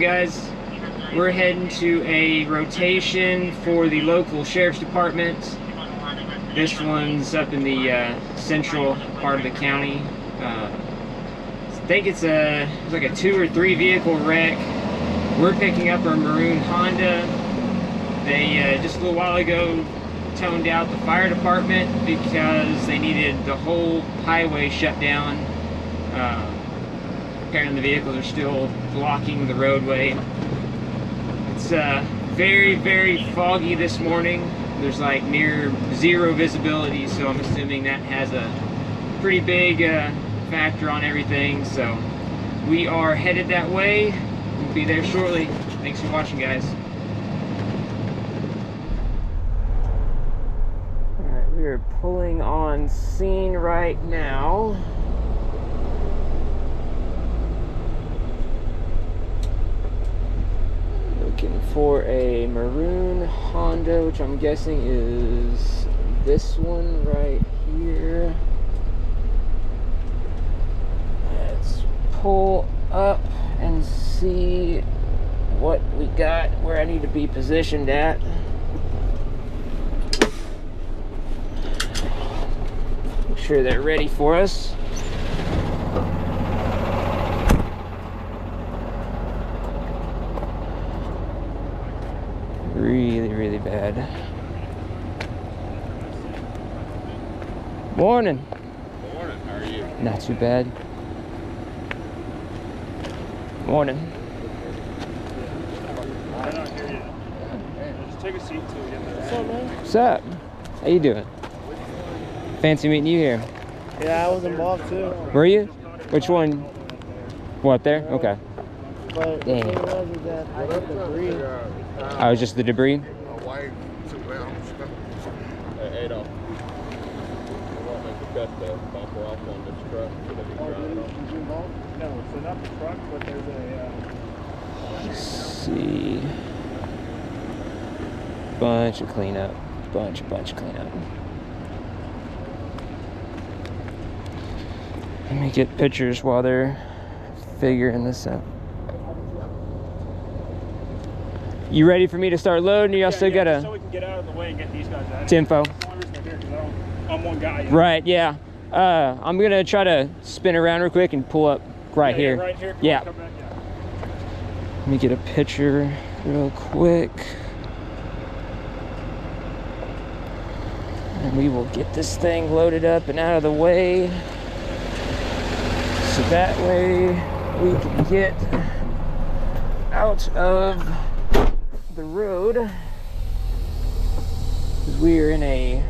guys? We're heading to a rotation for the local sheriff's department. This one's up in the central part of the county. I think it's like a 2 or 3 vehicle wreck. We're picking up our maroon Honda. They just a little while ago toned out the fire department because they needed the whole highway shut down. Apparently the vehicles are still blocking the roadway. It's very, very foggy this morning. There's like near zero visibility, so I'm assuming that has a pretty big factor on everything. So we are headed that way. We'll be there shortly. Thanks for watching, guys. Alright, we are pulling on scene right now. Looking for a maroon Honda, which I'm guessing is this one right here. Let's pull up and see what we got, where I need to be positioned at. Make sure they're ready for us. Really bad. Morning. Morning, how are you? Not too bad. Morning. I don't hear you. Just take a seat till we get there. What's up, man? What's up? How you doing? Fancy meeting you here. Yeah, I was involved too. Were you? Which one? What, up there? Okay. But Dang. the thing was is that I hit the debris. I was just the debris. Hey, Adolf. I want them to cut the bumper off on this truck so they can drive it off. No, so not the truck, but there's Let's see. Bunch of cleanup. Bunch of cleanup. Let me get pictures while they're figuring this out. You ready for me to start loading? Y'all still gotta... so we can get out of the way and get these guys out. Info. I'm one guy. Right, yeah. I'm gonna try to spin around real quick and pull up right here. Right here. Yeah. Come back, yeah. Let me get a picture real quick. And we will get this thing loaded up and out of the way. So that way we can get out of the road. Because we are in a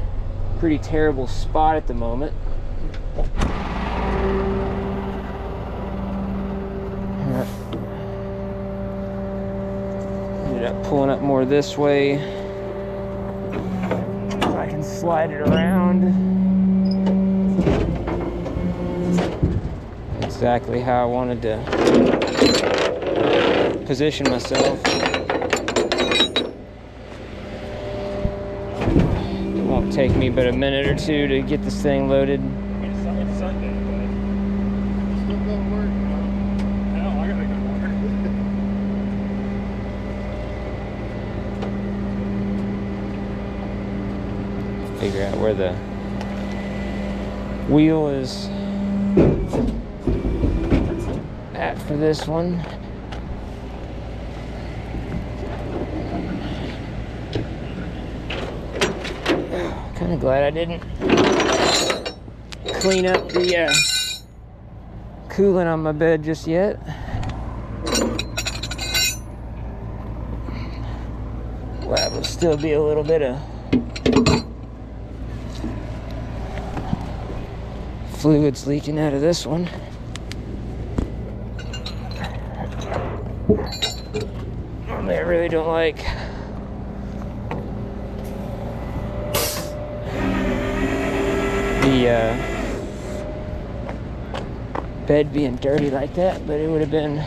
pretty terrible spot at the moment. Ended up pulling up more this way. If I can slide it around. Exactly how I wanted to position myself. It won't take me but a minute or two to get this thing loaded. It's Sunday, but still go to work, man. Hell, I gotta go to work. Figure out where the wheel is at for this one. Kind of glad I didn't clean up the coolant on my bed just yet. Well, will still be a little bit of fluids leaking out of this one. I really don't like the bed being dirty like that, but it would have been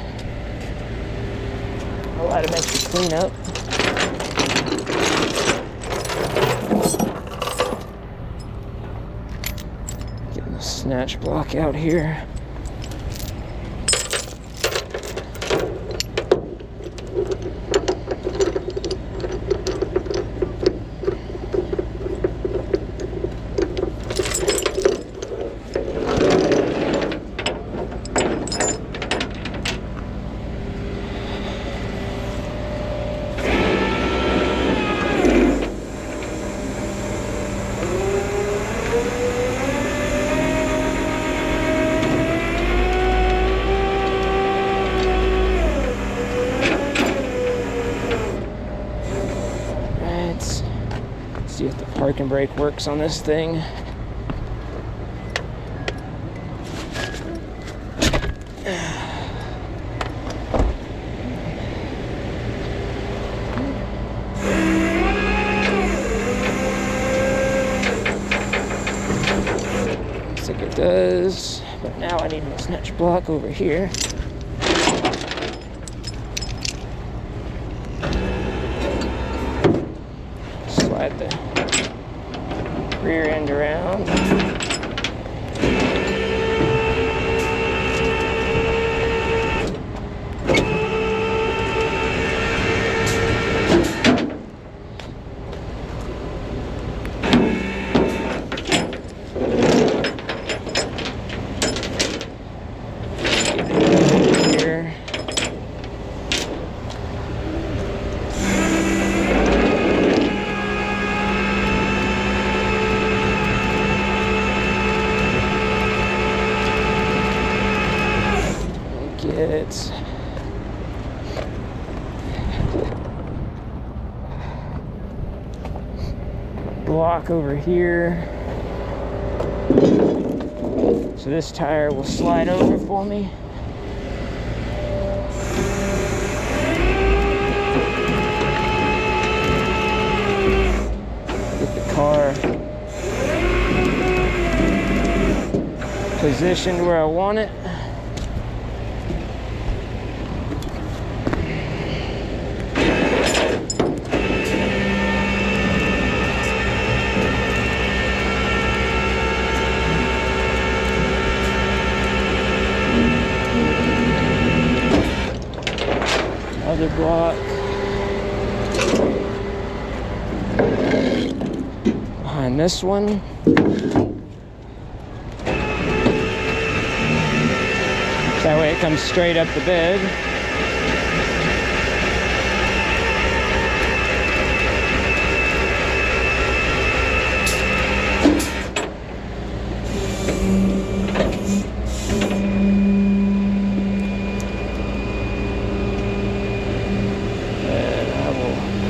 a lot of extra cleanup. Getting the snatch block out here. parking brake works on this thing. Looks like it does, but now I need my snatch block over here. Slide the rear end around. Here. Get block over here. So this tire will slide over for me. Get the car positioned where I want it. Other block behind this one. That way it comes straight up the bed.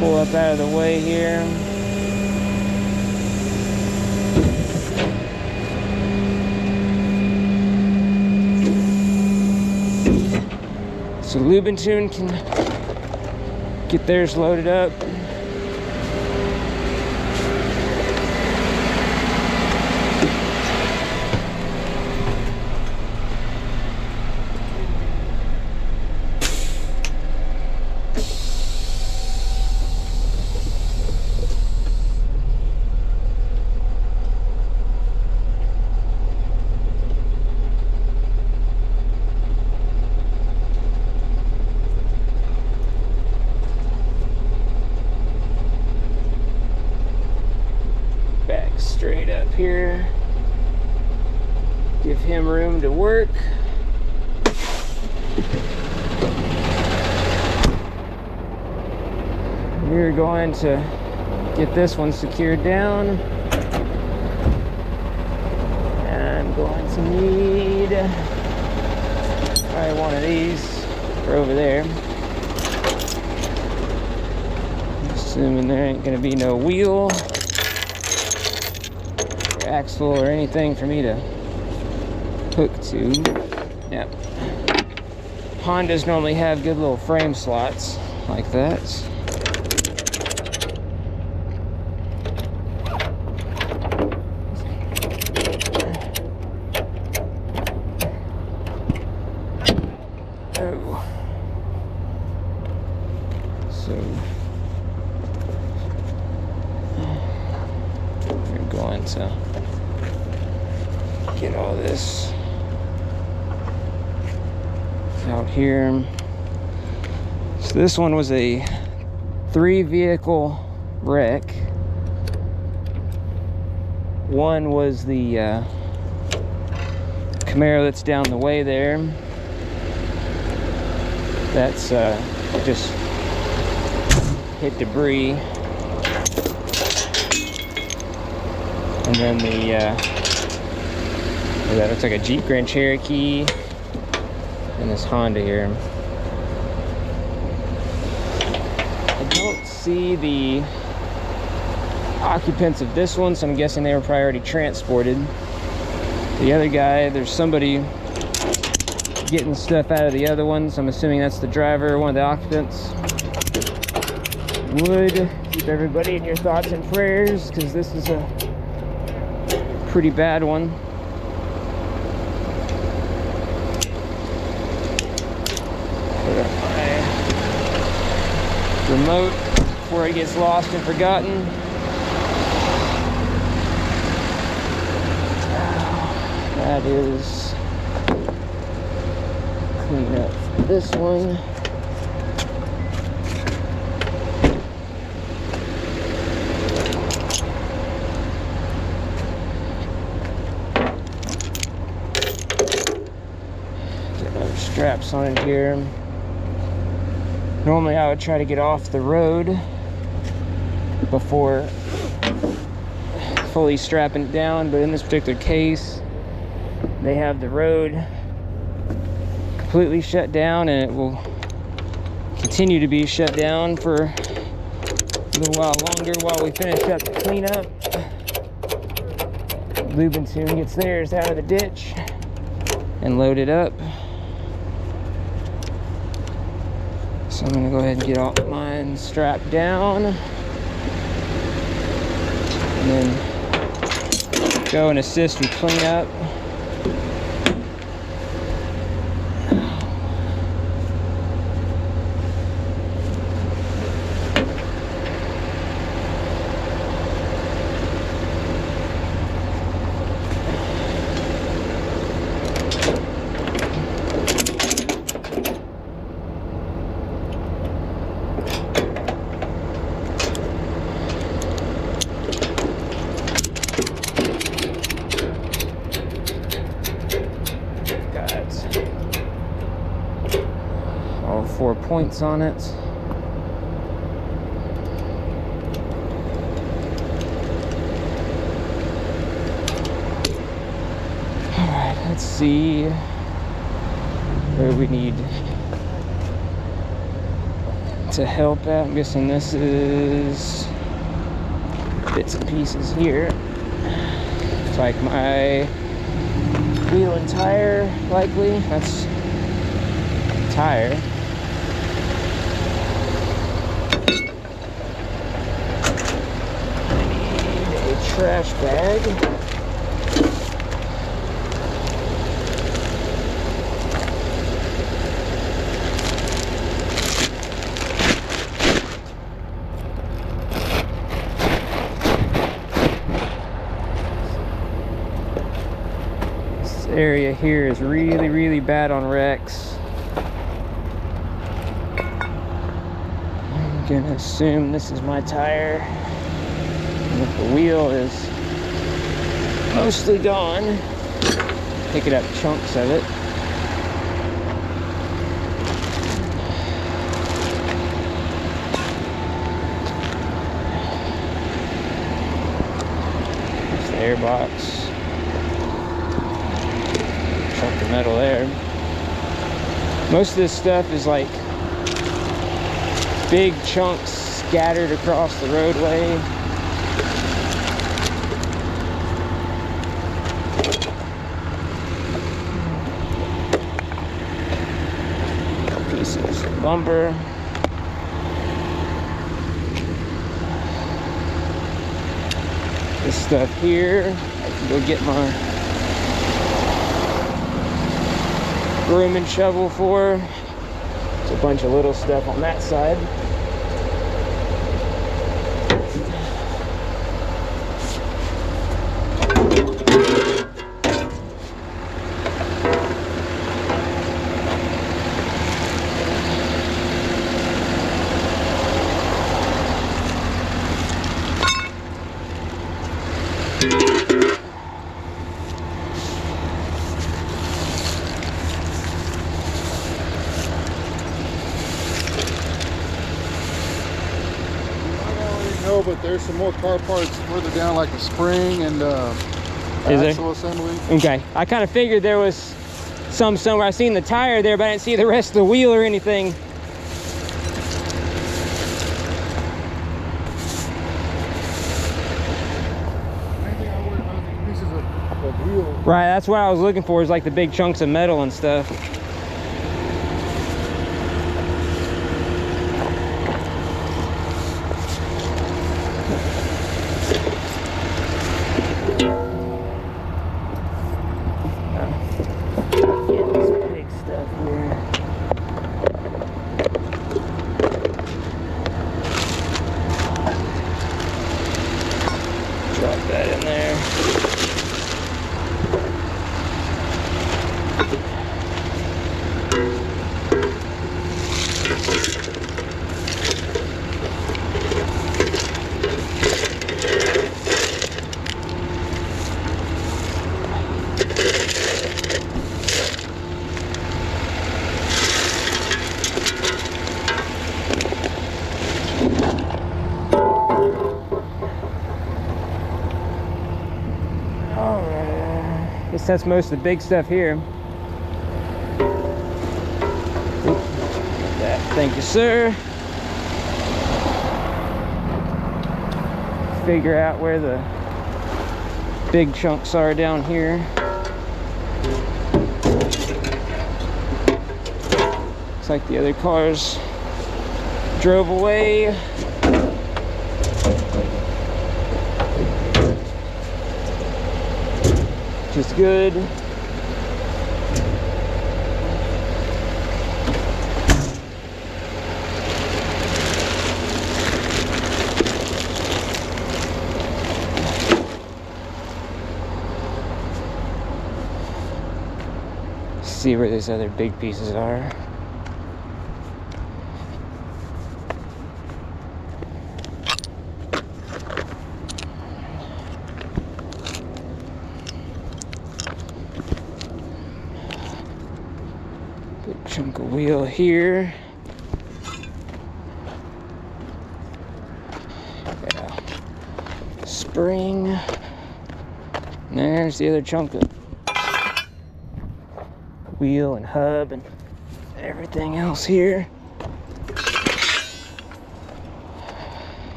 Pull up out of the way here. So Lubentune can get theirs loaded up. Straight up here, give him room to work. We're going to get this one secured down. And I'm going to need probably one of these for over there. Assuming there ain't gonna be no wheel, axle, or anything for me to hook to. Yep. Hondas normally have good little frame slots like that. Oh. So we're going to get all this out here. So this one was a 3-vehicle wreck. One was the Camaro that's down the way there. That's just hit debris. And then that looks like a Jeep Grand Cherokee, and this Honda here. I don't see the occupants of this one, so I'm guessing they were probably already transported. The other guy, there's somebody getting stuff out of the other one, so I'm assuming that's the driver, one of the occupants. Would keep everybody in your thoughts and prayers, because this is a pretty bad one. Put up my remote before it gets lost and forgotten. That is clean up this one. Get other straps on it here. Normally I would try to get off the road before fully strapping it down, but in this particular case they have the road completely shut down, and it will continue to be shut down for a little while longer while we finish up the cleanup. Lubin soon gets theirs out of the ditch and loaded up. So I'm gonna go ahead and get all mine strapped down, and then go and assist with cleanup. All 4 points on it. All right, let's see where we need to help at. I'm guessing this is bits and pieces here. It's like my wheel and tire, likely. That's tire. Trash bag. This area here is really, really bad on wrecks. I'm gonna assume this is my tire. The wheel is mostly gone. Picking up chunks of it. There's the airbox. Chunk of metal there. Most of this stuff is like big chunks scattered across the roadway. Lumber. This stuff here, I can go get my broom and shovel for. There's a bunch of little stuff on that side. But there's some more car parts further down, like the spring and axle assembly. Okay, I kind of figured there was some somewhere. I seen the tire there, but I didn't see the rest of the wheel or anything. Right, that's what I was looking for, is like the big chunks of metal and stuff. Get this big stuff here. Drop that in there. Alright, guess that's most of the big stuff here. Oop, that. Thank you, sir. Figure out where the big chunks are down here. Looks like the other cars drove away. Which is good. See where these other big pieces are. Big chunk of wheel here. Yeah. Spring. And there's the other chunk of wheel and hub and everything else here.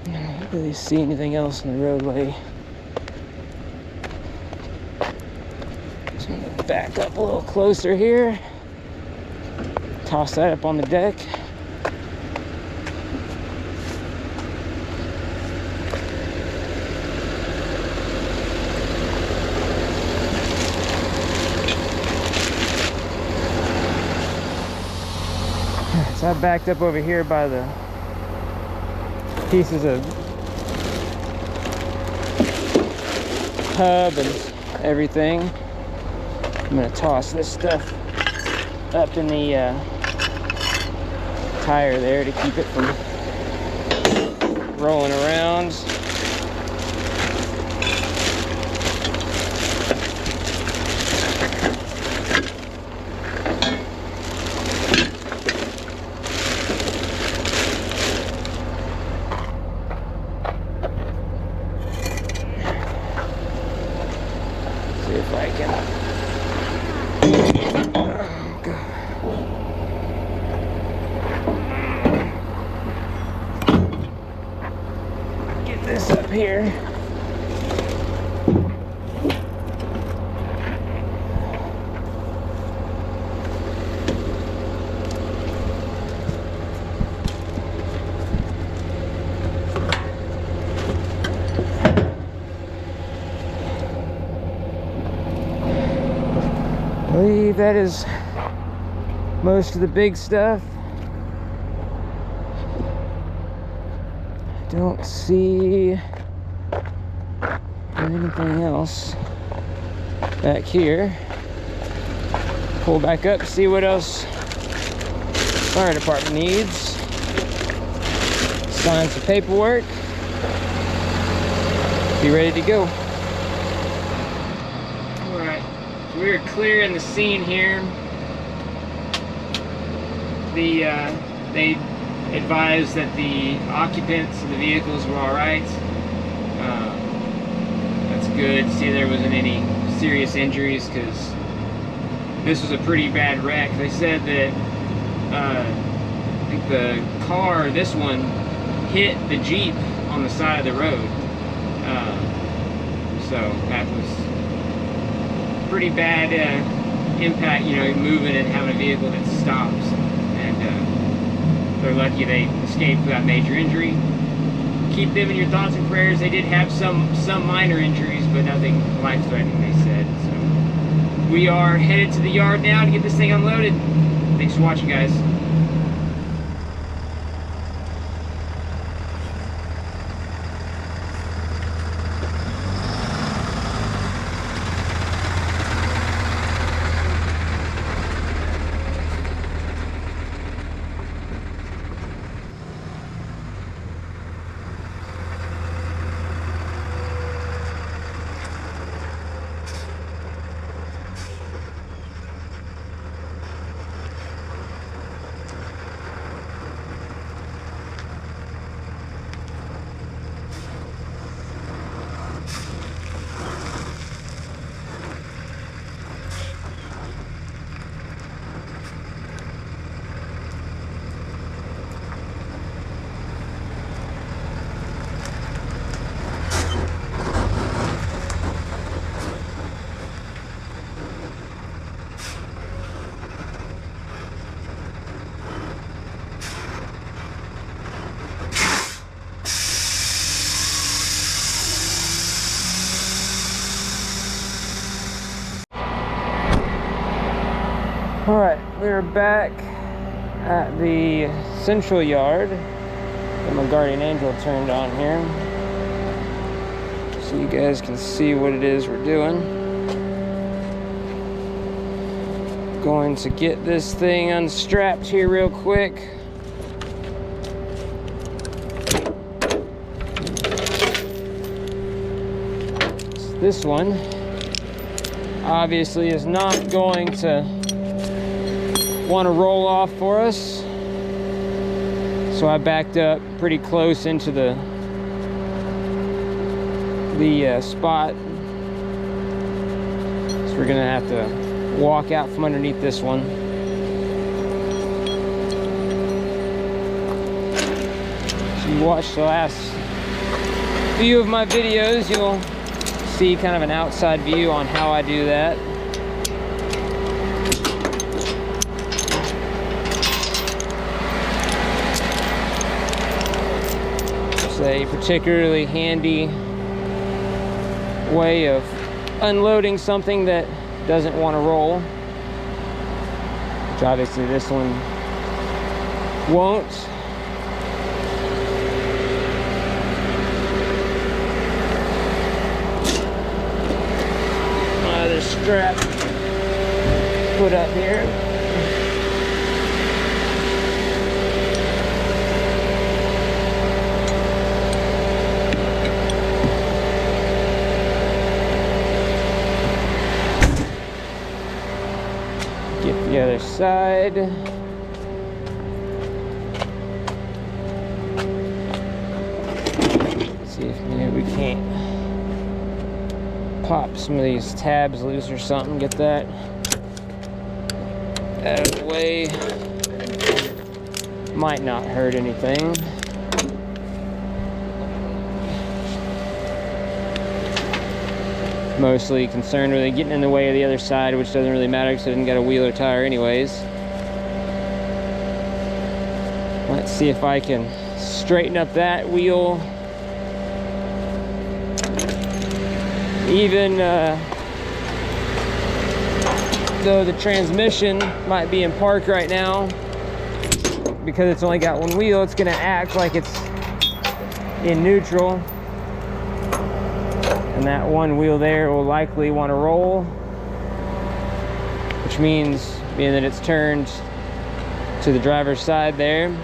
I don't really see anything else in the roadway. So I'm gonna back up a little closer here. Toss that up on the deck. So I backed up over here by the pieces of hub and everything. I'm gonna toss this stuff up in the tire there to keep it from rolling around. If I can. Oh, God. Get this up here. I believe that is most of the big stuff. Don't see anything else back here. Pull back up, see what else fire department needs. Sign some paperwork. Be ready to go. We're clearing the scene here. They advised that the occupants of the vehicles were all right. That's good. See, there wasn't any serious injuries because this was a pretty bad wreck. They said that I think the car, this one, hit the Jeep on the side of the road. So that was pretty bad impact, you know, moving and having a vehicle that stops. And they're lucky they escaped without major injury. Keep them in your thoughts and prayers. They did have some minor injuries, but nothing life-threatening, they said. So we are headed to the yard now to get this thing unloaded. Thanks for watching, guys. Alright, we're back at the central yard. Got my guardian angel turned on here, so you guys can see what it is we're doing. Going to get this thing unstrapped here real quick. So this one obviously is not going to want to roll off for us, so I backed up pretty close into the spot, so we're gonna have to walk out from underneath this one. If you watch the last few of my videos, you'll see kind of an outside view on how I do that. A particularly handy way of unloading something that doesn't want to roll, which obviously this one won't. Another strap put up here. The other side. Let's see if maybe we can't pop some of these tabs loose or something. Get that out of the way. Might not hurt anything. Mostly concerned with it getting in the way of the other side, which doesn't really matter because I didn't got a wheel or tire anyways. Let's see if I can straighten up that wheel. Even though the transmission might be in park right now, because it's only got one wheel, it's gonna act like it's in neutral. And that one wheel there will likely want to roll, which means, being that it's turned to the driver's side there,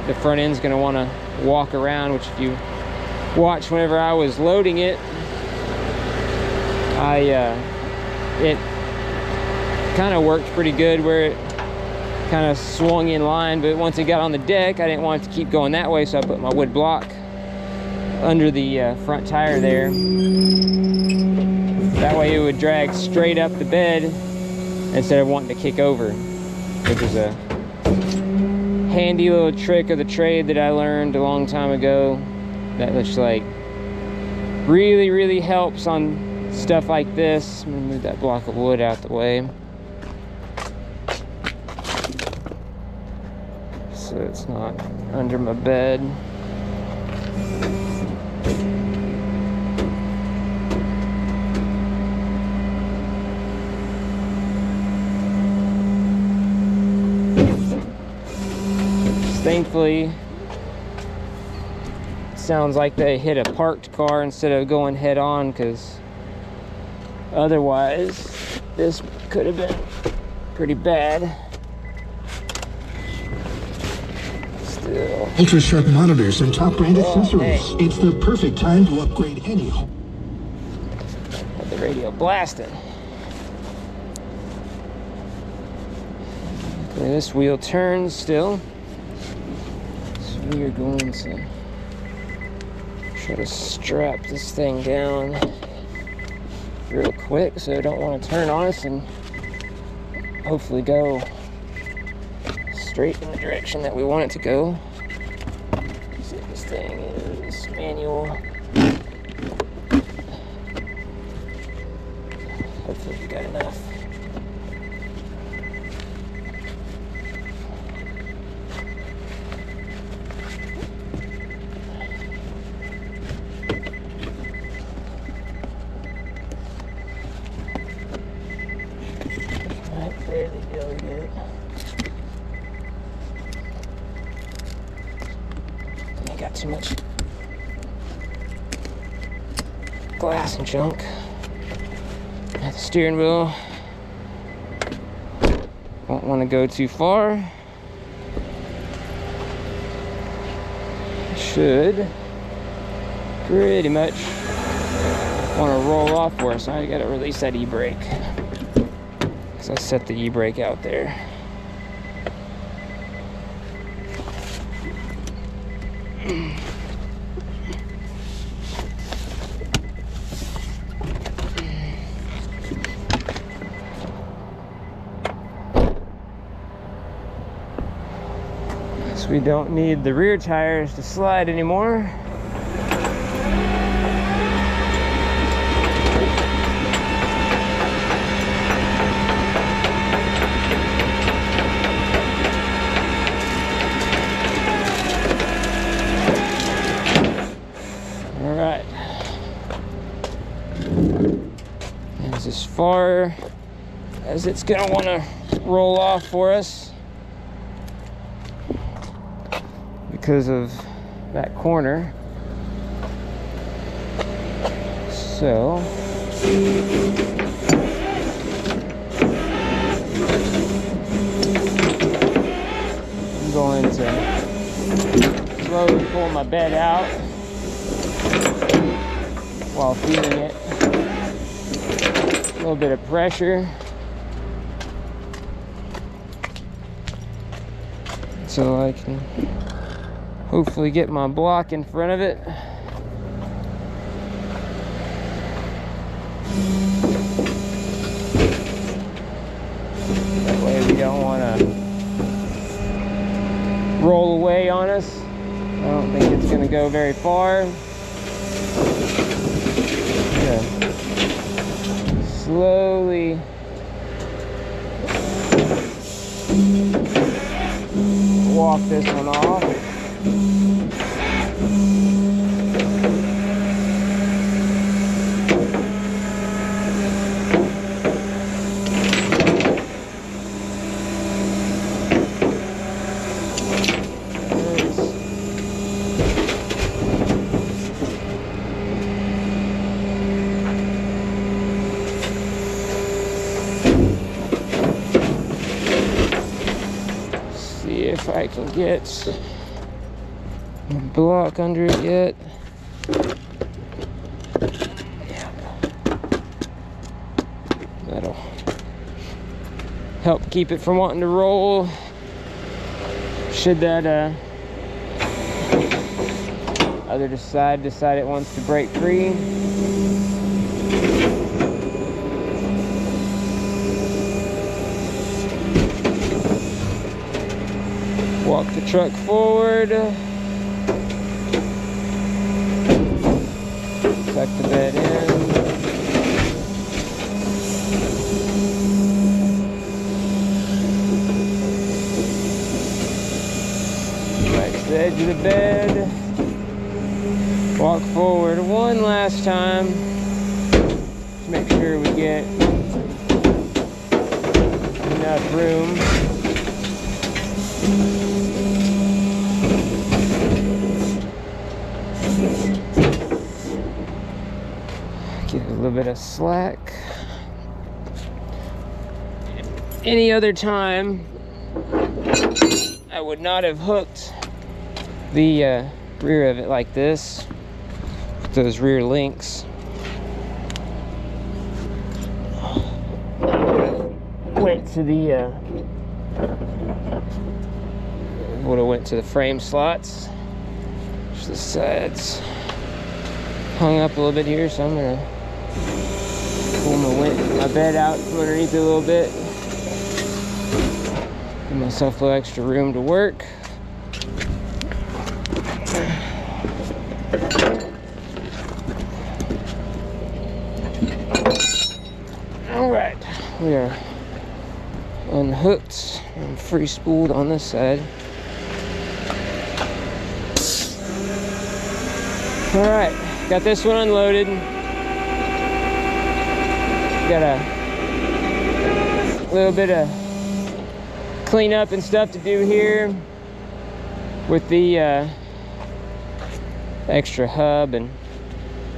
the front end's going to want to walk around, which if you watch whenever I was loading it, it kind of worked pretty good where it kind of swung in line, but once it got on the deck, I didn't want it to keep going that way, so I put my wood block under the front tire there. That way it would drag straight up the bed instead of wanting to kick over, which is a handy little trick of the trade that I learned a long time ago that just like really helps on stuff like this. I'm gonna move that block of wood out the way so it's not under my bed. Thankfully, it sounds like they hit a parked car instead of going head on, because otherwise this could have been pretty bad. Still. Ultra sharp monitors and top brand accessories. Hey. It's the perfect time to upgrade any home. Got the radio blasting. Okay, this wheel turns still. So we are going to try to strap this thing down real quick so I don't want to turn on us, and hopefully go straight in the direction that we want it to go. Let's see if this thing is manual. Hopefully we got enough. There they go, good. I got too much glass and junk at the steering wheel. Won't want to go too far. Should pretty much want to roll off for us. I got to release that e-brake. I set the e-brake out there. So we don't need the rear tires to slide anymore. As far as it's gonna want to roll off for us because of that corner. So I'm going to slowly pull my bed out while feeding it a little bit of pressure so I can hopefully get my block in front of it. That way we don't want to roll away on us. I don't think it's going to go very far. Yeah. Slowly walk this one off. If I can get a block under it yet. Yeah. That'll help keep it from wanting to roll. Should that other side decide it wants to break free. Walk the truck forward. Tuck the bed in. to the bed. Walk forward one last time. Just make sure we get enough room. Give it a little bit of slack. Any other time, I would not have hooked the rear of it like this, with those rear links. Went to the would have went to the frame slots. Just the sides hung up a little bit here, so I'm gonna pull my bed out from underneath it a little bit. Give myself a little extra room to work. All right, we are unhooked and free spooled on this side. All right, got this one unloaded. Got a little bit of cleanup and stuff to do here with the extra hub and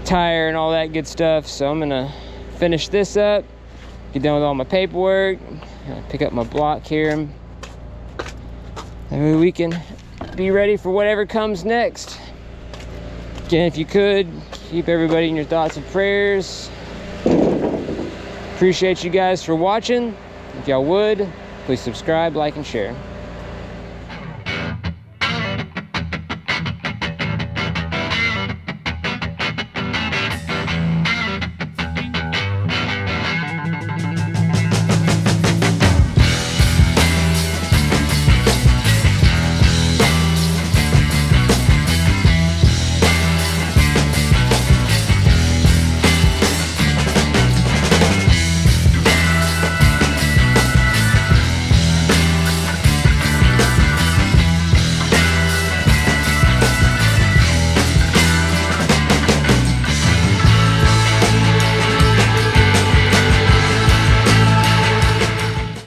tire and all that good stuff. So I'm gonna finish this up, get done with all my paperwork, pick up my block here, and maybe we can be ready for whatever comes next. Again, if you could, keep everybody in your thoughts and prayers. Appreciate you guys for watching. If y'all would, please subscribe, like, and share.